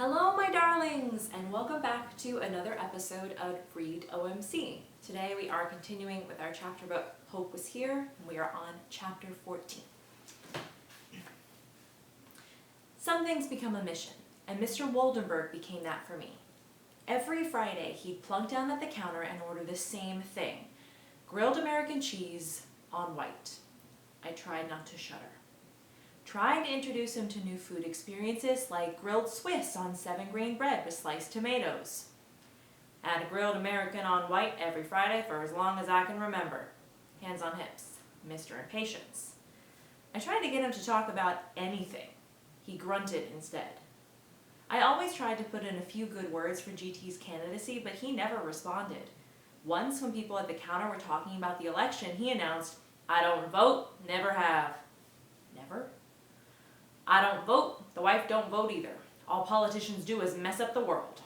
Hello, my darlings, and welcome back to another episode of Read OMC. Today we are continuing with our chapter book, Hope Was Here, and we are on chapter 14. Some things become a mission, and Mr. Woldenberg became that for me. Every Friday, he'd plunk down at the counter and order the same thing, grilled American cheese on white. I tried not to shudder. Trying to introduce him to new food experiences like grilled Swiss on 7-grain bread with sliced tomatoes. Had a grilled American on white every Friday for as long as I can remember. Hands on hips, Mr. Impatience. I tried to get him to talk about anything. He grunted instead. I always tried to put in a few good words for GT's candidacy, but he never responded. Once, when people at the counter were talking about the election, he announced, "I don't vote, never have." Never? "I don't vote, the wife don't vote either. All politicians do is mess up the world."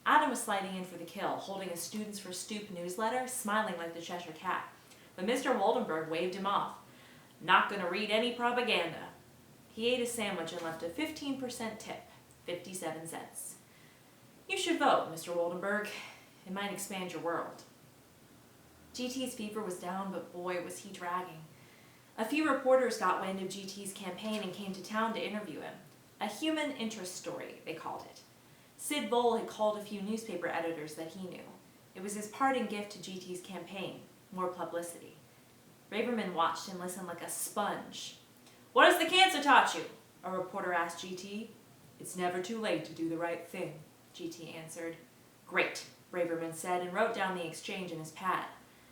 Adam was sliding in for the kill, holding a Students for Stoop newsletter, smiling like the Cheshire Cat. But Mr. Woldenberg waved him off. "Not gonna read any propaganda." He ate his sandwich and left a 15% tip, 57 cents. "You should vote, Mr. Woldenberg. It might expand your world." GT's fever was down, but boy, was he dragging. A few reporters got wind of GT's campaign and came to town to interview him. A human interest story, they called it. Sid Bohl had called a few newspaper editors that he knew. It was his parting gift to GT's campaign, more publicity. Braverman watched and listened like a sponge. "What has the cancer taught you?" a reporter asked GT. "It's never too late to do the right thing," GT answered. "Great," Braverman said, and wrote down the exchange in his pad.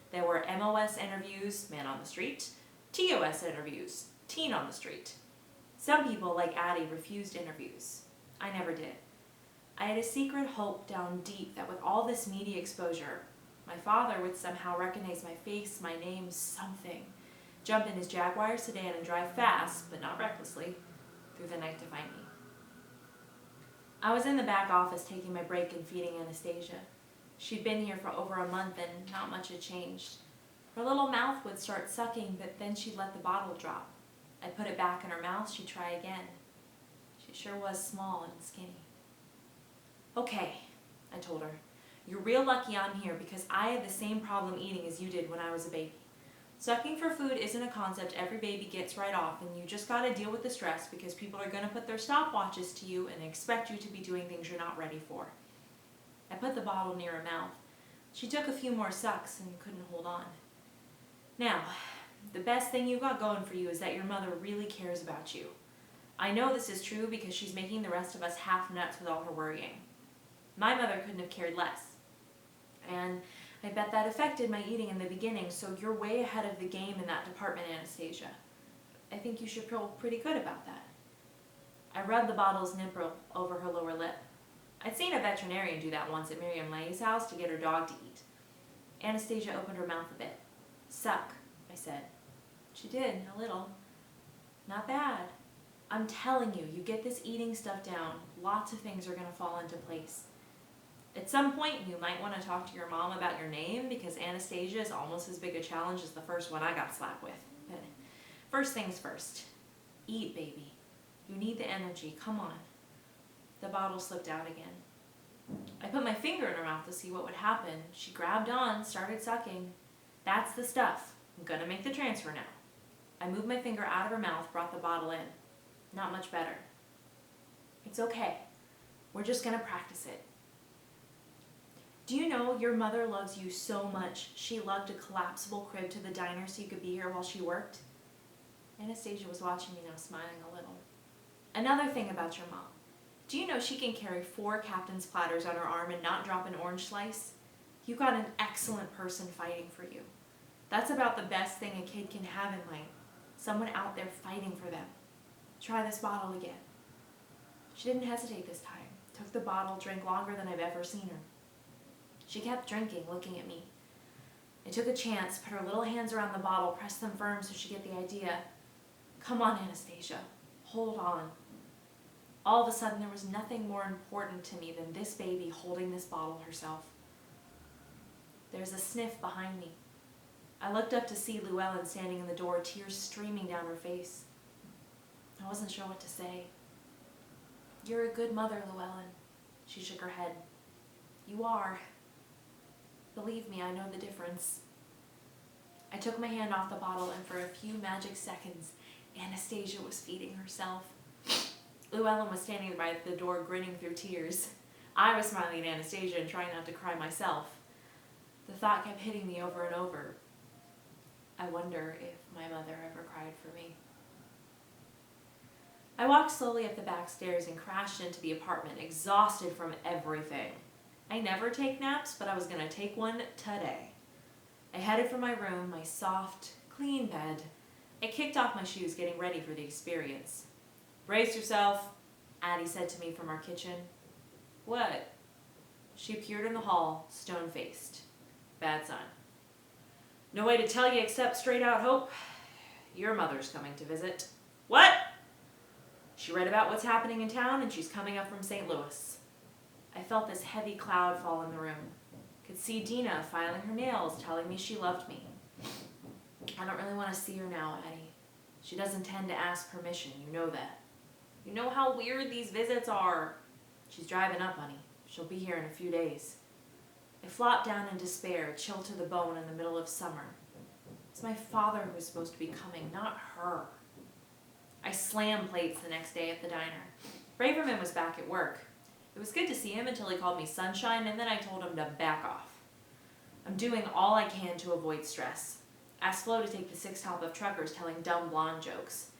There were MOS interviews, man on the street, TOS interviews, teen on the street. Some people, like Addie, refused interviews. I never did. I had a secret hope down deep that with all this media exposure, my father would somehow recognize my face, my name, something, jump in his Jaguar sedan and drive fast, but not recklessly, through the night to find me. I was in the back office taking my break and feeding Anastasia. She'd been here for over a month and not much had changed. Her little mouth would start sucking, but then she'd let the bottle drop. I'd put it back in her mouth, she'd try again. She sure was small and skinny. "Okay," I told her. "You're real lucky I'm here because I had the same problem eating as you did when I was a baby. Sucking for food isn't a concept every baby gets right off, and you just gotta deal with the stress because people are gonna put their stopwatches to you and expect you to be doing things you're not ready for." I put the bottle near her mouth. She took a few more sucks and couldn't hold on. "Now, the best thing you've got going for you is that your mother really cares about you. I know this is true because she's making the rest of us half nuts with all her worrying. My mother couldn't have cared less. And I bet that affected my eating in the beginning, so you're way ahead of the game in that department, Anastasia. I think you should feel pretty good about that." I rubbed the bottle's nipple over her lower lip. I'd seen a veterinarian do that once at Miriam Lay's house to get her dog to eat. Anastasia opened her mouth a bit. "Suck," I said. She did, a little. "Not bad. I'm telling you, you get this eating stuff down, lots of things are going to fall into place. At some point, you might want to talk to your mom about your name because Anastasia is almost as big a challenge as the first one I got slapped with. But first things first. Eat, baby. You need the energy. Come on." The bottle slipped out again. I put my finger in her mouth to see what would happen. She grabbed on, started sucking. "That's the stuff. I'm gonna make the transfer now." I moved my finger out of her mouth, brought the bottle in. Not much better. "It's okay. We're just gonna practice it. Do you know your mother loves you so much she lugged a collapsible crib to the diner so you could be here while she worked?" Anastasia was watching me now, smiling a little. "Another thing about your mom. Do you know she can carry 4 captain's platters on her arm and not drop an orange slice? You got an excellent person fighting for you. That's about the best thing a kid can have in life. Someone out there fighting for them. Try this bottle again." She didn't hesitate this time. Took the bottle, drank longer than I've ever seen her. She kept drinking, looking at me. I took a chance, put her little hands around the bottle, pressed them firm so she'd get the idea. "Come on, Anastasia. Hold on." All of a sudden, there was nothing more important to me than this baby holding this bottle herself. There's a sniff behind me. I looked up to see Llewellyn standing in the door, tears streaming down her face. I wasn't sure what to say. You're a good mother, Llewellyn. She shook her head. You are. Believe me, I know the difference. I took my hand off the bottle, and for a few magic seconds, Anastasia was feeding herself. Llewellyn was standing by the door, grinning through tears. I was smiling at Anastasia and trying not to cry myself. The thought kept hitting me over and over. I wonder if my mother ever cried for me. I walked slowly up the back stairs and crashed into the apartment, exhausted from everything. I never take naps, but I was going to take one today. I headed for my room, my soft, clean bed. I kicked off my shoes, getting ready for the experience. Brace yourself, Addie said to me from our kitchen. What? She appeared in the hall, stone-faced. Bad sign. No way to tell you except straight out hope. Your mother's coming to visit. What? She read about what's happening in town, and she's coming up from St. Louis. I felt this heavy cloud fall in the room. Could see Dina filing her nails, telling me she loved me. I don't really want to see her now, Addie. She doesn't tend to ask permission, you know that. You know how weird these visits are. She's driving up, honey. She'll be here in a few days. I flopped down in despair, chilled to the bone in the middle of summer. It's my father who was supposed to be coming, not her. I slammed plates the next day at the diner. Braverman was back at work. It was good to see him until he called me sunshine, and then I told him to back off. I'm doing all I can to avoid stress. Asked Flo to take the 6 top of truckers telling dumb blonde jokes.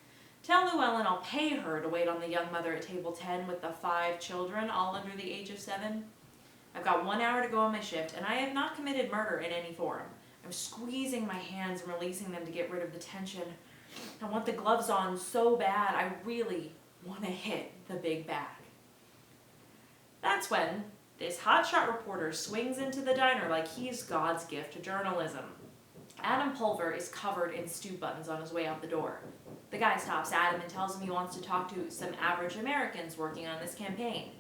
Tell Llewellyn I'll pay her to wait on the young mother at table 10 with the 5 children, all under the age of 7. I've got 1 hour to go on my shift, and I have not committed murder in any form. I'm squeezing my hands and releasing them to get rid of the tension. I want the gloves on so bad. I really want to hit the big bag. That's when this hotshot reporter swings into the diner like he's God's gift to journalism. Adam Pulver is covered in stew buttons on his way out the door. The guy stops Adam and tells him he wants to talk to some average Americans working on this campaign.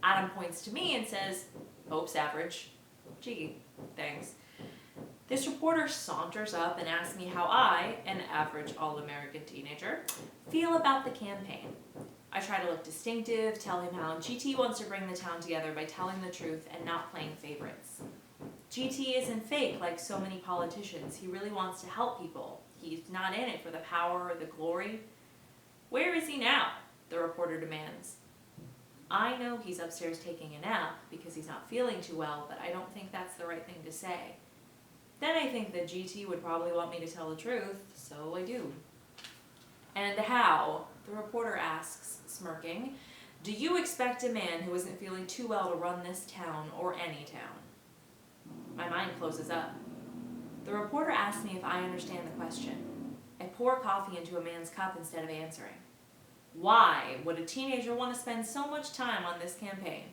Adam points to me and says, "Hope's average." Gee, thanks. This reporter saunters up and asks me how I, an average all-American teenager, feel about the campaign. I try to look distinctive, tell him how GT wants to bring the town together by telling the truth and not playing favorites. GT isn't fake like so many politicians. He really wants to help people. He's not in it for the power or the glory. Where is he now? The reporter demands. I know he's upstairs taking a nap because he's not feeling too well, but I don't think that's the right thing to say. Then I think that GT would probably want me to tell the truth, so I do. And how? The reporter asks, smirking. Do you expect a man who isn't feeling too well to run this town or any town? My mind closes up. The reporter asks me if I understand the question. I pour coffee into a man's cup instead of answering. Why would a teenager want to spend so much time on this campaign?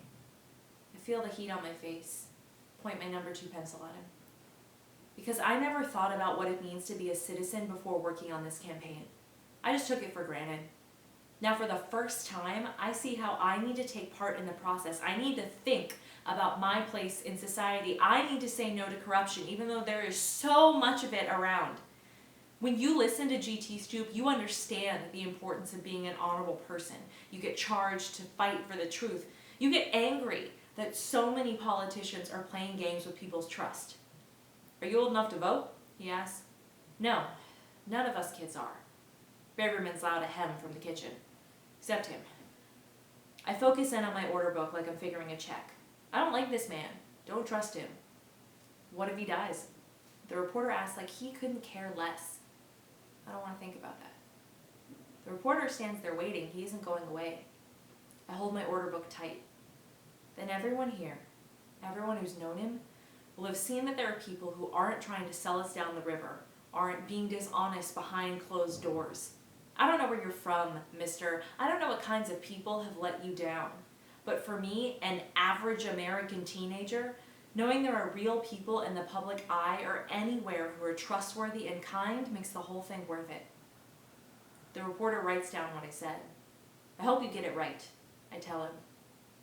I feel the heat on my face. Point my number 2 pencil at him. Because I never thought about what it means to be a citizen before working on this campaign. I just took it for granted. Now for the first time, I see how I need to take part in the process. I need to think about my place in society. I need to say no to corruption, even though there is so much of it around. When you listen to GT Stoop, you understand the importance of being an honorable person. You get charged to fight for the truth. You get angry that so many politicians are playing games with people's trust. Are you old enough to vote? He asks. No, none of us kids are. Braverman's loud a hem from the kitchen. Except him. I focus in on my order book like I'm figuring a check. I don't like this man. Don't trust him. What if he dies? The reporter asks like he couldn't care less. I don't want to think about that. The reporter stands there waiting. He isn't going away. I hold my order book tight. Then everyone here, everyone who's known him, will have seen that there are people who aren't trying to sell us down the river, aren't being dishonest behind closed doors. I don't know where you're from, mister. I don't know what kinds of people have let you down. But for me, an average American teenager, knowing there are real people in the public eye or anywhere who are trustworthy and kind makes the whole thing worth it. The reporter writes down what I said. I hope you get it right, I tell him.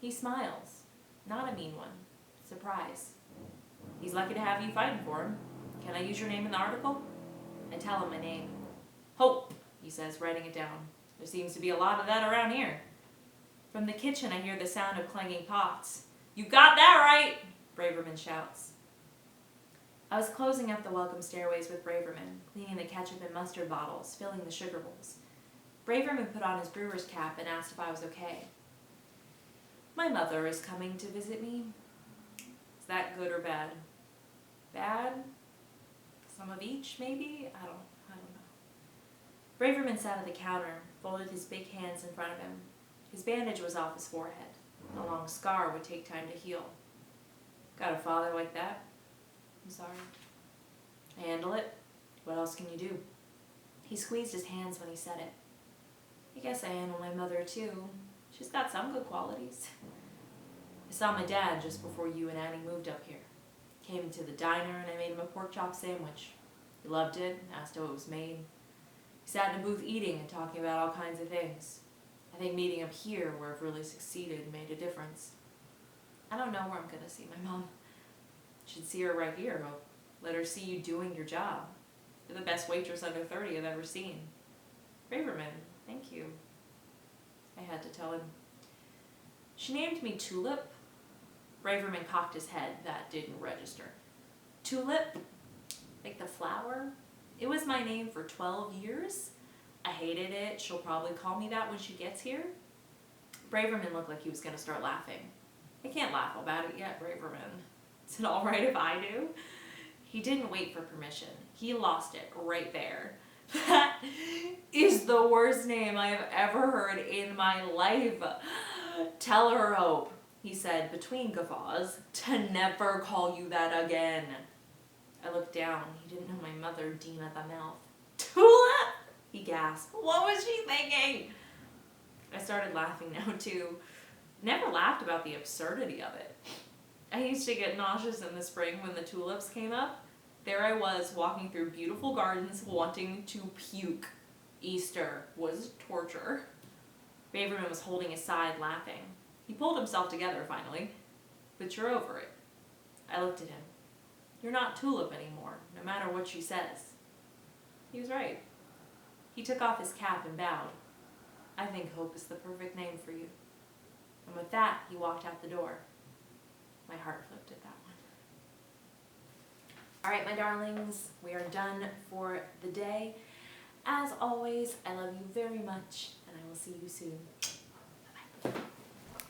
He smiles. Not a mean one. Surprise. He's lucky to have you fighting for him. Can I use your name in the article? I tell him my name. Hope, he says, writing it down. There seems to be a lot of that around here. From the kitchen, I hear the sound of clanging pots. "You got that right!" Braverman shouts. I was closing up the welcome stairways with Braverman, cleaning the ketchup and mustard bottles, filling the sugar bowls. Braverman put on his brewer's cap and asked if I was okay. "My mother is coming to visit me." Is that good or bad? Bad? Some of each, maybe? I don't know. Braverman sat at the counter, folded his big hands in front of him. His bandage was off his forehead. A long scar would take time to heal. "Got a father like that?" "I'm sorry." "I handle it. What else can you do?" He squeezed his hands when he said it. "I guess I handle my mother too. She's got some good qualities." "I saw my dad just before you and Annie moved up here. Came to the diner and I made him a pork chop sandwich. He loved it, asked how it was made. We sat in a booth eating and talking about all kinds of things. I think meeting up here, where I've really succeeded, made a difference. I don't know where I'm gonna see my mom. You should see her right here. I'll let her see you doing your job. You're the best waitress under 30 I've ever seen." "Braverman, thank you," I had to tell him. "She named me Tulip." Braverman cocked his head. That didn't register. "Tulip? Like the flower? It was my name for 12 years. I hated it. She'll probably call me that when she gets here." Braverman looked like he was going to start laughing. "I can't laugh about it yet, Braverman. Is it all right if I do?" He didn't wait for permission. He lost it right there. "That is the worst name I have ever heard in my life. Tell her, Hope," he said between guffaws, "to never call you that again." I looked down. He didn't know my mother, Dina the Mouth. "Tulip!" he gasped. What was she thinking? I started laughing now too. Never laughed about the absurdity of it. I used to get nauseous in the spring when the tulips came up. There I was, walking through beautiful gardens, wanting to puke. Easter was torture. Braverman was holding his side, laughing. He pulled himself together finally. "But you're over it." I looked at him. "You're not Tulip anymore, no matter what she says." He was right. He took off his cap and bowed. "I think Hope is the perfect name for you." And with that, he walked out the door. My heart flipped at that one. All right, my darlings, we are done for the day. As always, I love you very much, and I will see you soon.